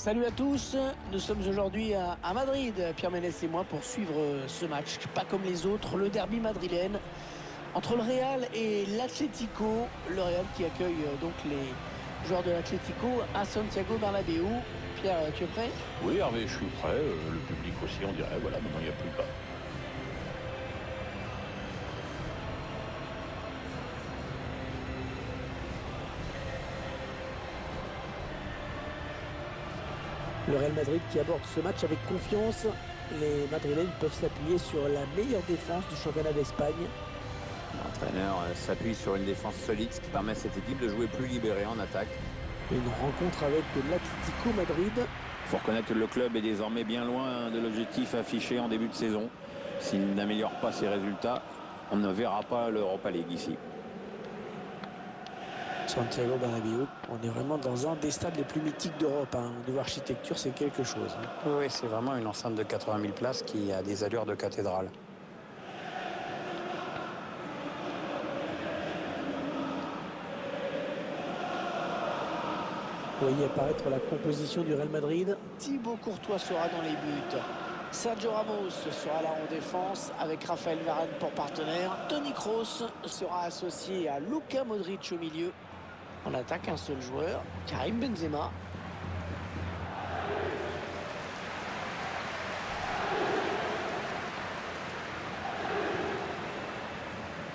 Salut à tous, nous sommes aujourd'hui à Madrid, Pierre Ménès et moi, pour suivre ce match, pas comme les autres, le derby madrilène entre le Real et l'Atlético. Le Real qui accueille donc les joueurs de l'Atlético à Santiago Bernabéu. Pierre, tu es prêt? Oui, Hervé, je suis prêt, le public aussi, on dirait, voilà, maintenant il n'y a plus qu'à. Le Real Madrid qui aborde ce match avec confiance. Les Madrilènes peuvent s'appuyer sur la meilleure défense du championnat d'Espagne. L'entraîneur s'appuie sur une défense solide, ce qui permet à cette équipe de jouer plus libérée en attaque. Une rencontre avec l'Atlético Madrid. Il faut reconnaître que le club est désormais bien loin de l'objectif affiché en début de saison. S'il n'améliore pas ses résultats, on ne verra pas l'Europa League ici. Santiago Bernabéu, on est vraiment dans un des stades les plus mythiques d'Europe. Au niveau architecture, c'est quelque chose. Oui, c'est vraiment une enceinte de 80 000 places qui a des allures de cathédrale. Vous voyez apparaître la composition du Real Madrid. Thibaut Courtois sera dans les buts. Sergio Ramos sera là en défense avec Raphaël Varane pour partenaire. Toni Kroos sera associé à Luka Modric au milieu. En attaque, un seul joueur, Karim Benzema.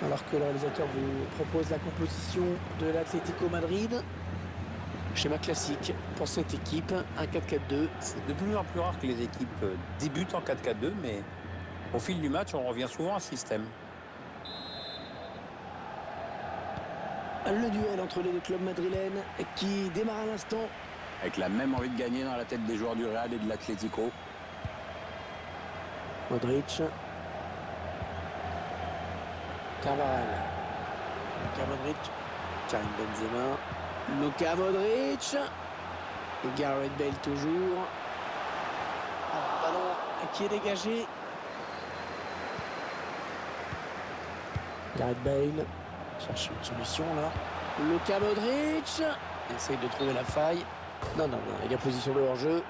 Alors que le réalisateur vous propose la composition de l'Atlético Madrid. Schéma classique pour cette équipe, un 4-4-2. C'est de plus en plus rare que les équipes débutent en 4-4-2, mais au fil du match, on revient souvent à ce système. Le duel entre les deux clubs madrilènes qui démarre à l'instant. Avec la même envie de gagner dans la tête des joueurs du Real et de l'Atlético. Modric. Carvajal. Luka Modric. Karim Benzema. Luka Modric. Et Gareth Bale toujours. Ballon qui est dégagé. Gareth Bale. Cherche une solution là. Luka Modric. Essaye de trouver la faille. Non, il y a position de hors-jeu.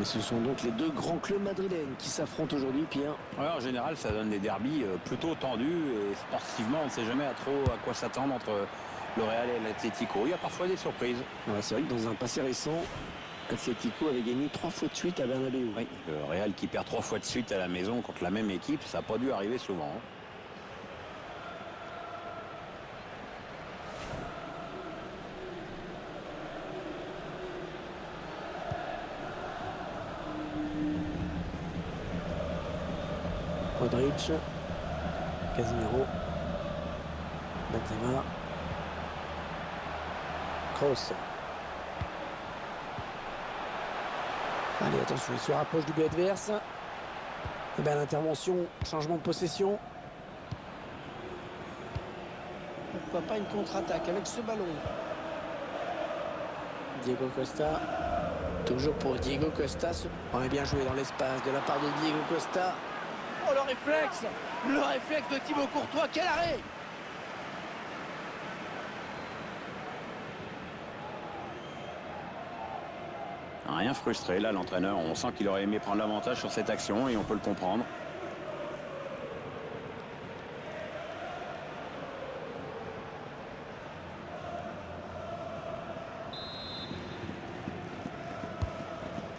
Et ce sont donc les deux grands clubs madrilènes qui s'affrontent aujourd'hui, Pierre. Ouais, en général, ça donne des derbys plutôt tendus et sportivement, on ne sait jamais à quoi s'attendre entre le Real et l'Atlético. Il y a parfois des surprises. Ouais, c'est vrai que dans un passé récent, l'Atlético avait gagné 3 fois de suite à Bernabéu. Oui, le Real qui perd 3 fois de suite à la maison contre la même équipe, ça n'a pas dû arriver souvent. Modric, Casemiro, Benzema, Kroos. Allez, attention, il se rapproche du but adverse. Et bien l'intervention, changement de possession. Pourquoi pas une contre-attaque avec ce ballon. Diego Costa. Toujours pour Diego Costa. On est bien joué dans l'espace de la part de Diego Costa. Oh, le réflexe de Thibaut Courtois, quel arrêt! Rien frustré, là, l'entraîneur. On sent qu'il aurait aimé prendre l'avantage sur cette action et on peut le comprendre.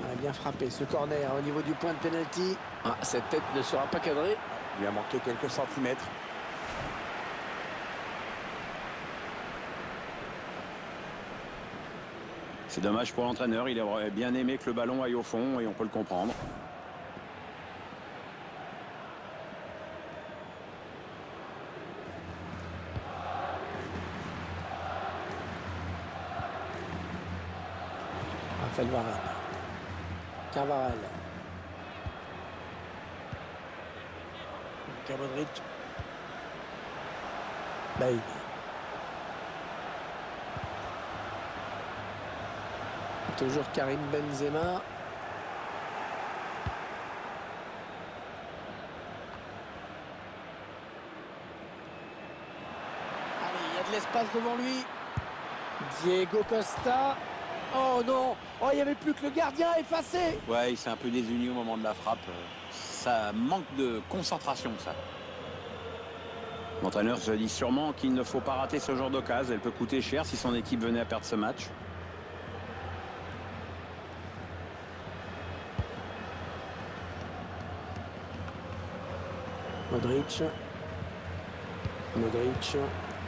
On a bien frappé ce corner au niveau du point de pénalty. Ah, cette tête ne sera pas cadrée. Il lui a manqué quelques centimètres. C'est dommage pour l'entraîneur, il aurait bien aimé que le ballon aille au fond et on peut le comprendre. Raphaël Varane. Carvajal. Luka Modric. Bale. Toujours Karim Benzema. L'espace devant lui. Diego Costa. Oh non. Oh, il n'y avait plus que le gardien effacé. Ouais, il s'est un peu désuni au moment de la frappe. Ça manque de concentration, ça. L'entraîneur se dit sûrement qu'il ne faut pas rater ce genre d'occasion. Elle peut coûter cher si son équipe venait à perdre ce match. Modric.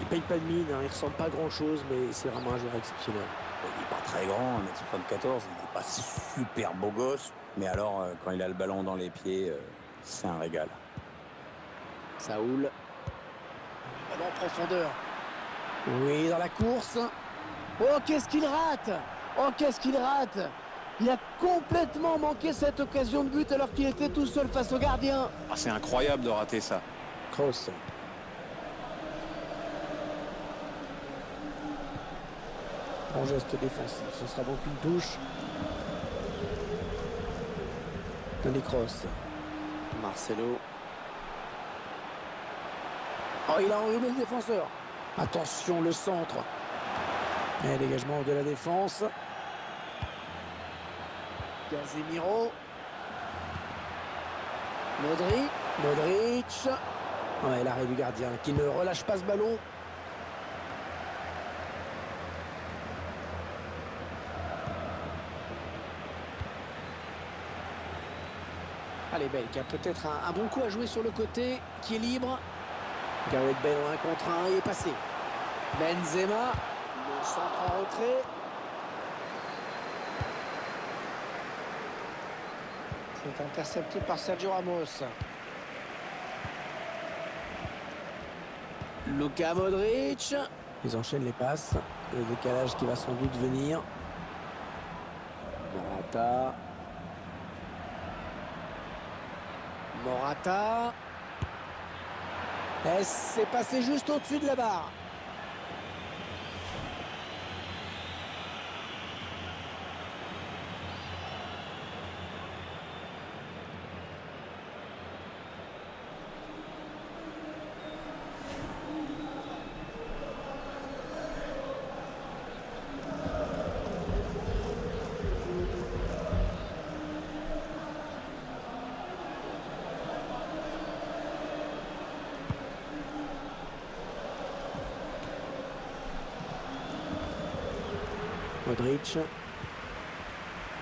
Il paye pas de mine, hein. Il ressemble pas à grand chose, mais c'est vraiment un joueur exceptionnel. Il n'est pas très grand, 1m74, il n'est pas super beau gosse. Mais alors, quand il a le ballon dans les pieds, c'est un régal. Saoul. Ballon en profondeur. Oui, dans la course. Oh, qu'est-ce qu'il rate! Oh, qu'est-ce qu'il rate! Il a complètement manqué cette occasion de but alors qu'il était tout seul face au gardien. Ah, c'est incroyable de rater ça. Kroos. Bon geste défensif, ce sera donc une touche. Tony Kroos. Marcelo. Oh, il a enrhumé le défenseur. Attention, le centre. Et dégagement de la défense. Casemiro. Modric. Ouais, l'arrêt du gardien qui ne relâche pas ce ballon. Allez, Bale qui a peut-être un bon coup à jouer sur le côté, qui est libre. Gareth Bale en 1 contre 1, il est passé. Benzema, le centre en retrait. C'est intercepté par Sergio Ramos. Luka Modric. Ils enchaînent les passes. Le décalage qui va sans doute venir. Morata. Et c'est passé juste au-dessus de la barre. Modric.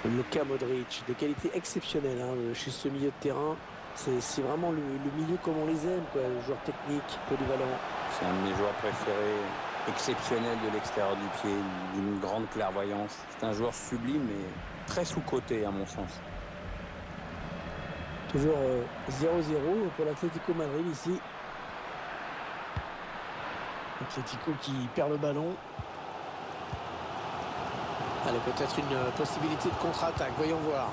Luka Modric, de qualité exceptionnelle hein, chez ce milieu de terrain. C'est vraiment le milieu comme on les aime, quoi. Le joueur technique, polyvalent. C'est un de mes joueurs préférés, exceptionnel de l'extérieur du pied, d'une grande clairvoyance. C'est un joueur sublime mais très sous-coté à mon sens. Toujours 0-0 pour l'Atlético Madrid ici. Atlético qui perd le ballon. Allez, peut-être une possibilité de contre-attaque. Voyons voir.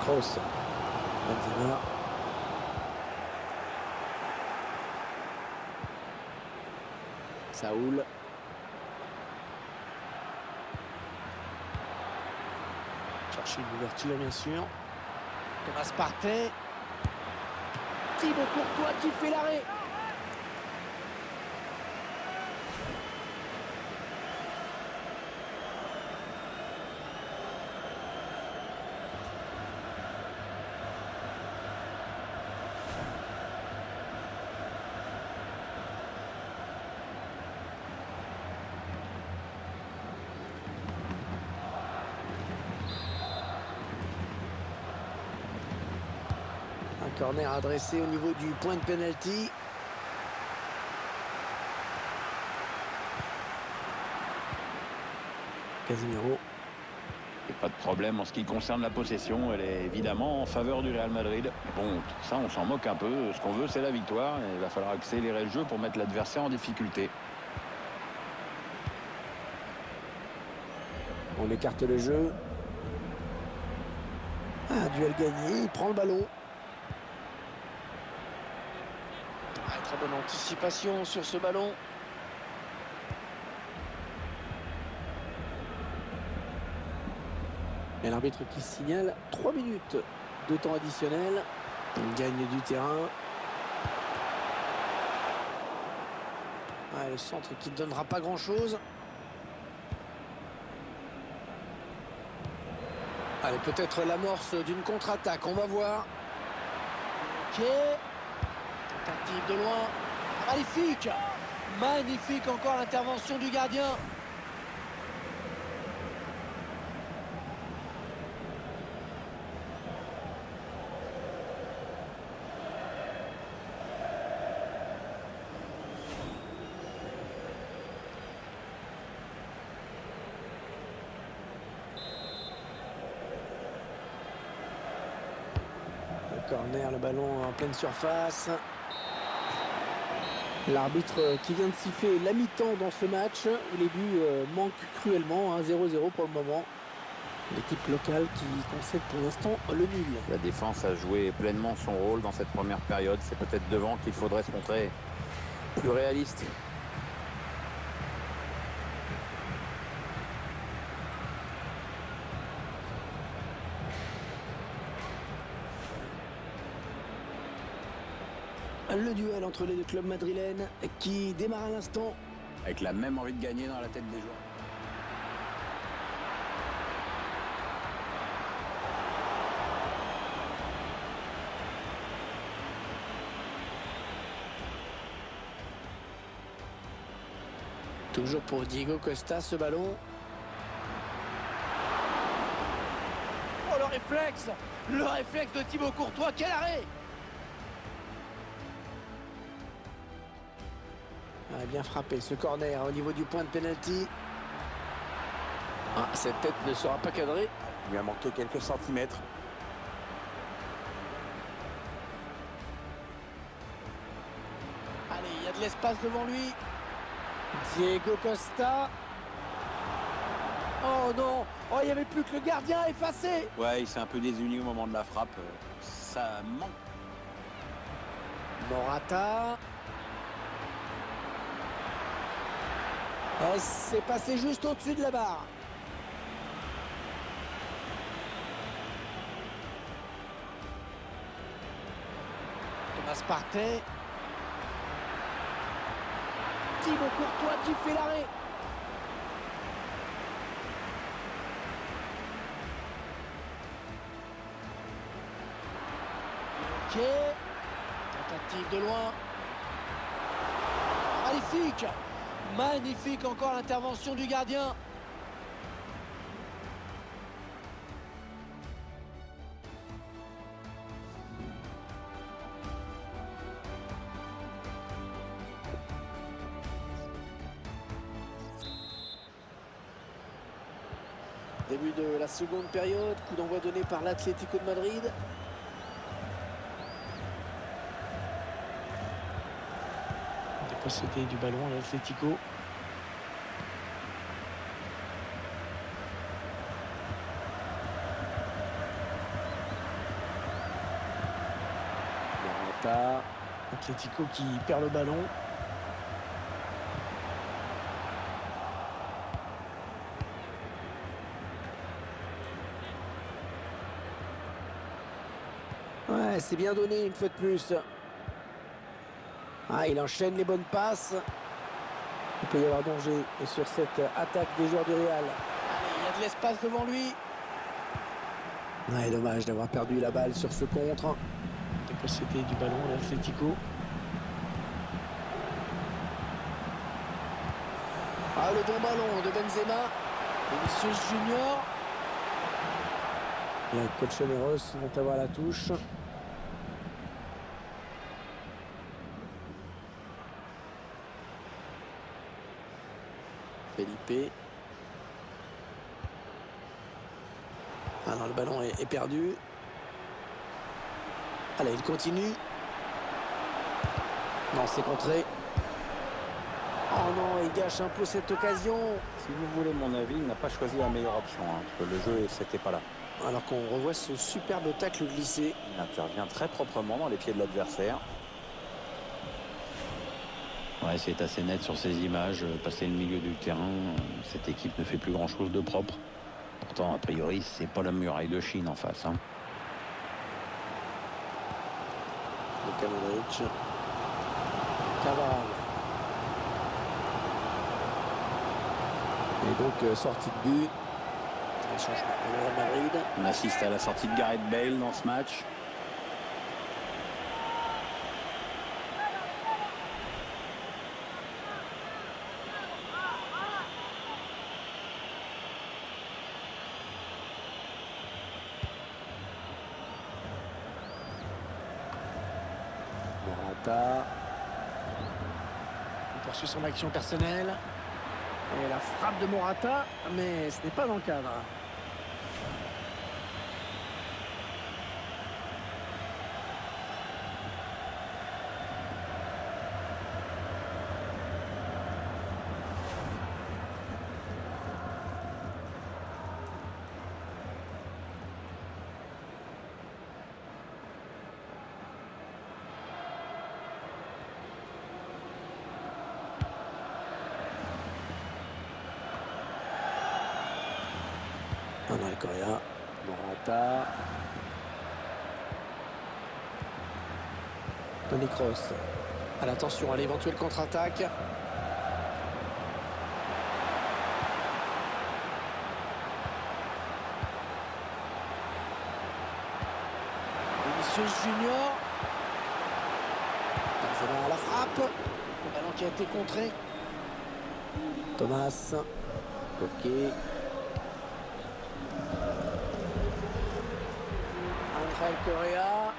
Kroos. Benzema. Saoul. Chercher une ouverture, bien sûr. Thomas Partey. Thibaut Courtois qui fait l'arrêt. Corner adressé au niveau du point de pénalty. Casemiro. Et pas de problème en ce qui concerne la possession. Elle est évidemment en faveur du Real Madrid. Mais bon, ça on s'en moque un peu. Ce qu'on veut c'est la victoire. Et il va falloir accélérer le jeu pour mettre l'adversaire en difficulté. On écarte le jeu. Un duel gagné, il prend le ballon. Très bonne anticipation sur ce ballon. Et l'arbitre qui signale 3 minutes de temps additionnel. Il gagne du terrain. Le centre qui ne donnera pas grand-chose. Allez, peut-être l'amorce d'une contre-attaque, on va voir. Ok. Tentative de loin. Magnifique. Magnifique encore l'intervention du gardien. Corner, le ballon en pleine surface. L'arbitre qui vient de siffler la mi-temps dans ce match. Les buts manquent cruellement, 0-0 pour le moment. L'équipe locale qui concède pour l'instant le nul. La défense a joué pleinement son rôle dans cette première période. C'est peut-être devant qu'il faudrait se montrer plus réaliste. Le duel entre les deux clubs madrilènes qui démarre à l'instant. Avec la même envie de gagner dans la tête des joueurs. Toujours pour Diego Costa ce ballon. Oh, le réflexe! Le réflexe de Thibaut Courtois, quel arrêt! Bien frappé ce corner au niveau du point de pénalty. Cette tête ne sera pas cadrée. Il lui a manqué quelques centimètres. Allez, il y a de l'espace devant lui. Diego Costa. Oh non! Oh, il n'y avait plus que le gardien effacé. Ouais, il s'est un peu désuni au moment de la frappe. Ça manque. Morata. C'est passé juste au-dessus de la barre. Thomas Partey. Thibaut Courtois qui fait l'arrêt. Ok. Tentative de loin. Magnifique. Magnifique encore l'intervention du gardien. Début de la seconde période, coup d'envoi donné par l'Atlético de Madrid. Dépossédé du ballon à l'Atlético. Morata. Atlético qui perd le ballon. Ouais, c'est bien donné une fois de plus. Il enchaîne les bonnes passes. Il peut y avoir danger sur cette attaque des joueurs du Real. Allez, il y a de l'espace devant lui. Dommage d'avoir perdu la balle sur ce contre. Dépossédé du ballon, l'Atlético. Le bon ballon de Benzema. Vinicius Junior. Les Colchoneros vont avoir la touche. Felipe. Non, le ballon est perdu. Allez, il continue. Non, c'est contré. Oh non, il gâche un peu cette occasion. Si vous voulez mon avis, il n'a pas choisi la meilleure option. Parce que le jeu, c'était pas là. Alors qu'on revoit ce superbe tacle glissé. Il intervient très proprement dans les pieds de l'adversaire. Ouais, c'est assez net sur ces images. Passer le milieu du terrain, cette équipe ne fait plus grand-chose de propre. Pourtant, a priori, c'est pas la muraille de Chine en face. Luka Modric. Cavani. Et donc, sortie de but. Un changement pour le Real Madrid. On assiste à la sortie de Gareth Bale dans ce match. Morata. Il poursuit son action personnelle. Et la frappe de Morata, mais ce n'est pas dans le cadre. Manuel Correa. Morata. Toni Kroos. Attention à l'éventuelle contre-attaque. Vinicius Junior. Benzema à la frappe. Le ballon qui a été contré. Thomas. Ok. Angel Correa.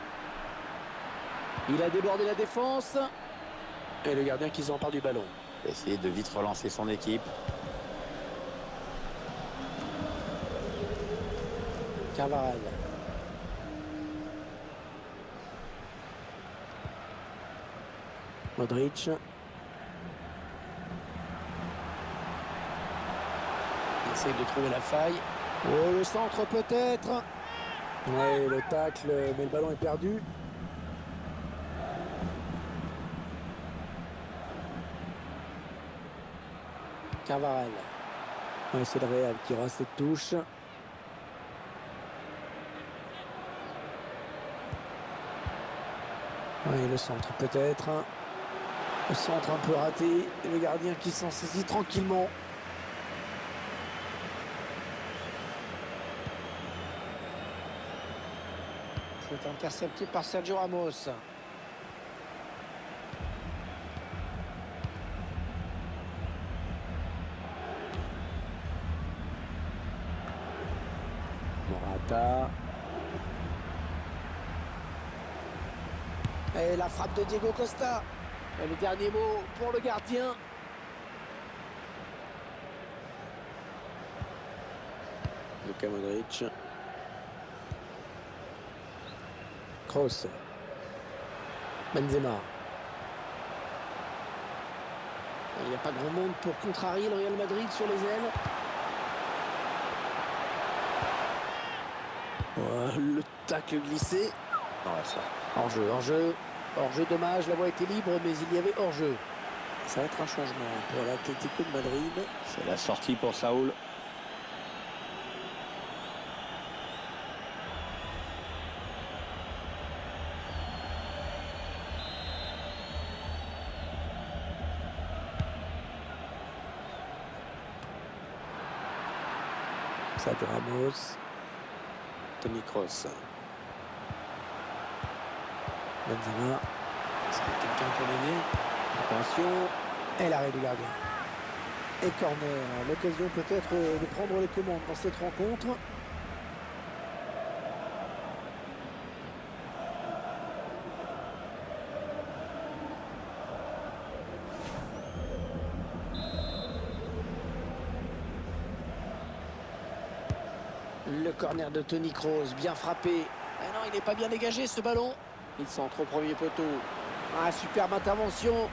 Il a débordé la défense. Et le gardien qui s'empare du ballon. Il va essayer de vite relancer son équipe. Carvajal. Modric. Il essaye de trouver la faille. Oh, le centre peut-être. Ouais, le tacle, mais le ballon est perdu. Carvajal. Ouais, c'est le Real qui aura cette touche. Ouais, le centre peut-être. Le centre un peu raté. Et le gardien qui s'en saisit tranquillement. C'est intercepté par Sergio Ramos. Morata. Et la frappe de Diego Costa. Et le dernier mot pour le gardien. Luka Modric. Kroos. Benzema. Il n'y a pas grand monde pour contrarier le Real Madrid sur les ailes. Ouais, le tacle glissé. Hors-jeu, hors-jeu. Hors-jeu, dommage, la voie était libre, mais il y avait hors-jeu. Ça va être un changement pour l'Atlético de Madrid. C'est la sortie pour Saúl. Sergio Ramos. Toni Kroos. Benzema. C'est quelqu'un pour l'aider. Attention. Et l'arrêt du gardien. Et corner. L'occasion peut-être de prendre les commandes dans cette rencontre. Le corner de Toni Kroos, bien frappé. Ah non, il n'est pas bien dégagé ce ballon. Il centre au premier poteau. Ah, superbe intervention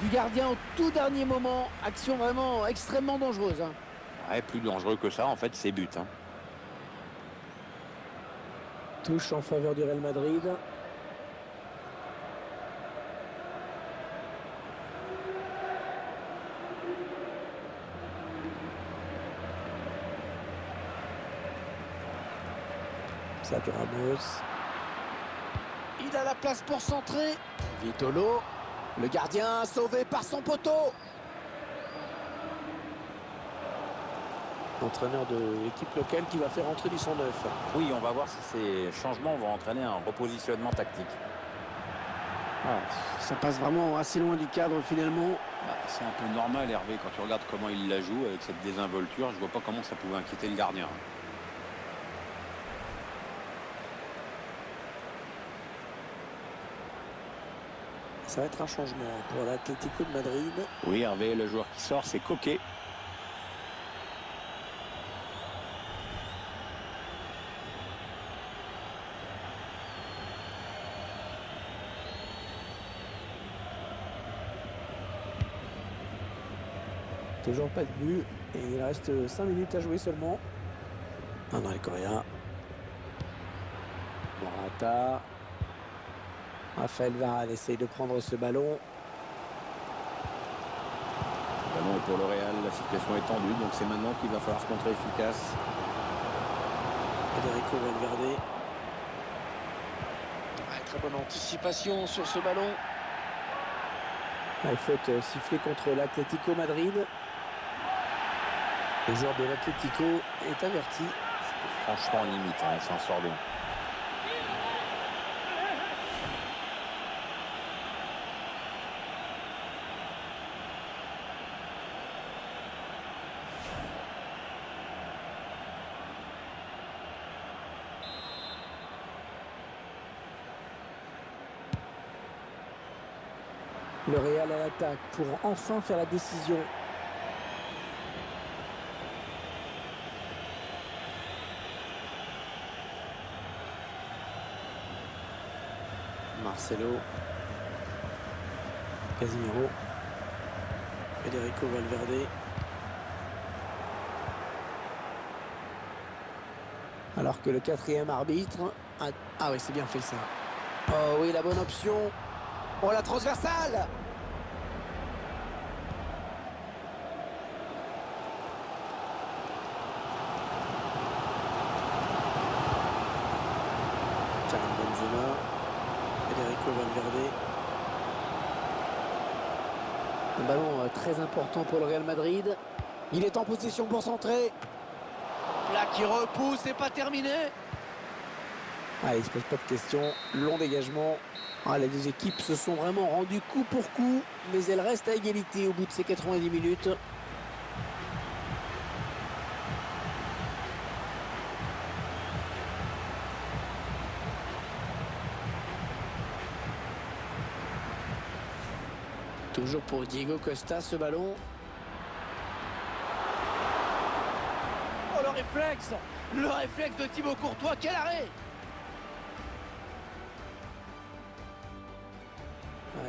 du gardien au tout dernier moment. Action vraiment extrêmement dangereuse. Ouais, plus dangereux que ça, en fait, c'est but. Touche en faveur du Real Madrid. Sergio Ramos. Il a la place pour centrer. Vitolo. Le gardien sauvé par son poteau. L'entraîneur de l'équipe locale qui va faire entrer du 109. Oui, on va voir si ces changements vont entraîner un repositionnement tactique. Ça passe vraiment assez loin du cadre finalement. C'est un peu normal, Hervé, quand tu regardes comment il la joue avec cette désinvolture. Je vois pas comment ça pouvait inquiéter le gardien. Ça va être un changement pour l'Atlético de Madrid. Oui, Hervé, le joueur qui sort, c'est Coquet. Toujours pas de but et il reste 5 minutes à jouer seulement. André Correa. Morata. Raphaël Varane essaye de prendre ce ballon. Le ballon est pour le Real, la situation est tendue, donc c'est maintenant qu'il va falloir se montrer efficace. Federico Valverde. Très bonne anticipation sur ce ballon. Il faut siffler contre l'Atlético Madrid. Le joueur de l'Atlético est averti. Franchement limite, il s'en sort bien. Le Real à l'attaque pour enfin faire la décision. Marcelo. Casemiro. Federico Valverde. Alors que le quatrième arbitre... Ah oui, c'est bien fait ça. Oh oui, la bonne option. Oh, la transversale. Karim Benzema. Federico Valverde. Un ballon très important pour le Real Madrid. Il est en position pour centrer. Là qui repousse, c'est pas terminé. Il se pose pas de questions. Long dégagement. Les deux équipes se sont vraiment rendues coup pour coup, mais elles restent à égalité au bout de ces 90 minutes. Toujours pour Diego Costa ce ballon. Oh, le réflexe de Thibaut Courtois, quel arrêt!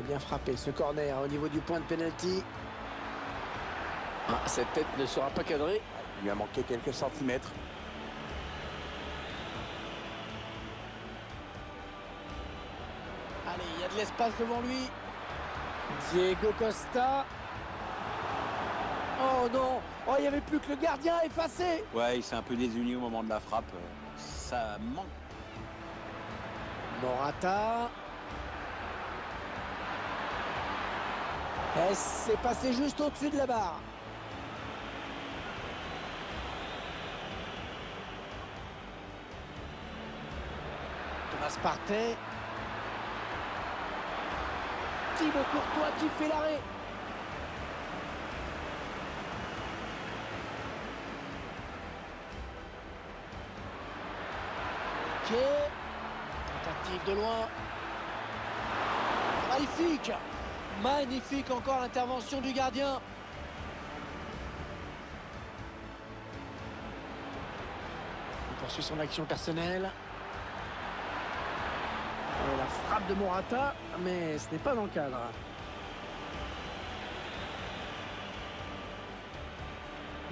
Bien frappé ce corner au niveau du point de pénalty. Cette tête ne sera pas cadrée. Il lui a manqué quelques centimètres. Allez, il y a de l'espace devant lui. Diego Costa. Oh non! Oh, il n'y avait plus que le gardien effacé. Ouais, il s'est un peu désuni au moment de la frappe. Ça manque. Morata. C'est passé juste au-dessus de la barre. Thomas Partey. Thibaut Courtois qui fait l'arrêt. Ok. Tentative de loin. Magnifique. Magnifique encore l'intervention du gardien. Il poursuit son action personnelle. La frappe de Morata, mais ce n'est pas dans le cadre.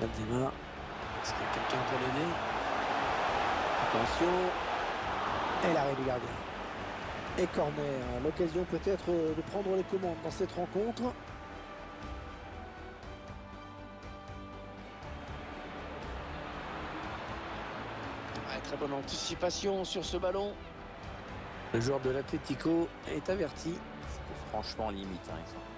Benzema. Est-ce qu'il y a quelqu'un pour l'aider? Attention. Et l'arrêt du gardien. Et corner. L'occasion peut-être de prendre les commandes dans cette rencontre. Ouais, très bonne anticipation sur ce ballon. Le joueur de l'Atlético est averti. C'était franchement limite. Hein, ils sont